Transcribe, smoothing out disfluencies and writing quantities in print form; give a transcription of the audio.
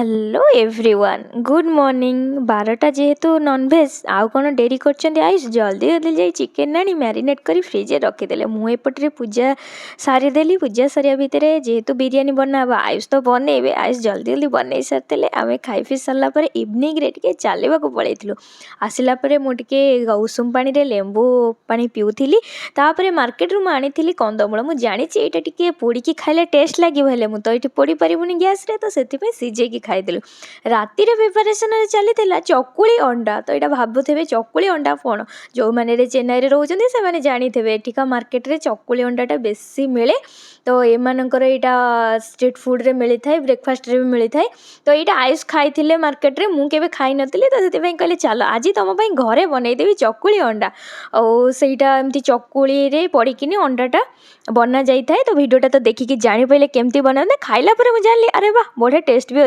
Hello everyone good morning. 12ଟା ଯେହେତୁ non veg ଆଉ କ'ଣ ଡେରି କରିଛନ୍ତି ଆୟୁଷ, ଜଲ୍ଦି ଜଲ୍ଦି ଯାଇ ଚିକେନ୍ ଆଣି ମ୍ୟାରିନେଟ୍ କରି ଫ୍ରିଜ୍ରେ ରଖିଦେଲେ। ମୁଁ ଏପଟରେ ପୂଜା ସାରିଦେଲି। ପୂଜା ସରିବା ଭିତରେ ଯେହେତୁ ବିରିୟାନୀ ବନାହେବ, ଆୟୁଷ ତ ବନେଇବେ, ଆୟୁଷ ଜଲ୍ଦି ଜଲ୍ଦି ବନେଇ ସାରିଥିଲେ। ଆମେ ଖାଇ ପିଇ ସାରିଲା ପରେ ଇଭିନିଂରେ ଟିକେ ଚାଲିବାକୁ ପଳେଇଥିଲୁ। ଆସିଲା ପରେ ମୁଁ ଟିକେ ଉଷୁମ ପାଣିରେ ଲେମ୍ବୁ ପାଣି ପିଉଥିଲି। ତାପରେ ମାର୍କେଟରୁ ମୁଁ ଆଣିଥିଲି କନ୍ଦମୂଳ। ମୁଁ ଜାଣିଛି ଏଇଟା ଟିକେ ପୋଡ଼ିକି ଖାଇଲେ ଟେଷ୍ଟ ଲାଗିବ, ହେଲେ ମୁଁ ତ ଏଇଠି ପୋଡ଼ି ପାରିବୁନି ଗ୍ୟାସ୍ରେ, ତ ସେଥିପାଇଁ ସିଝେଇକି ଖାଇଦେଲୁ। ରାତିରେ ପ୍ରିପାରେସନରେ ଚାଲିଥିଲା ଚକୁଳି ଅଣ୍ଡା। ତ ଏଇଟା ଭାବୁଥିବେ ଚକୁଳି ଅଣ୍ଡା କ'ଣ, ଯେଉଁମାନେ ଚେନ୍ନାଇରେ ରହୁଛନ୍ତି ସେମାନେ ଜାଣିଥିବେ ଏଠିକା ମାର୍କେଟରେ ଚକୁଳି ଅଣ୍ଡାଟା ବେଶୀ ମିଳେ। ତ ଏମାନଙ୍କର ଏଇଟା ଷ୍ଟ୍ରିଟ୍ ଫୁଡ଼୍ରେ ମିଳିଥାଏ, ବ୍ରେକଫାଷ୍ଟରେ ବି ମିଳିଥାଏ। ତ ଏଇଟା ଆୟୁଷ ଖାଇଥିଲେ ମାର୍କେଟରେ, ମୁଁ କେବେ ଖାଇନଥିଲି। ତ ସେଥିପାଇଁ କହିଲେ ଚାଲ ଆଜି ତୁମ ପାଇଁ ଘରେ ବନେଇଦେବି ଚକୁଳି ଅଣ୍ଡା। ଆଉ ସେଇଟା ଏମିତି ଚକୁଳିରେ ପଡ଼ିକିନି ଅଣ୍ଡାଟା ବନା ଯାଇଥାଏ। ତ ଭିଡ଼ିଓଟା ତ ଦେଖିକି ଜାଣିପାରିଲେ କେମିତି ବନାନ୍ତି। ଖାଇଲା ପରେ ମୁଁ ଜାଣିଲି ଆରେ ବାଃ ବଢ଼ିଆ ଟେଷ୍ଟ ବି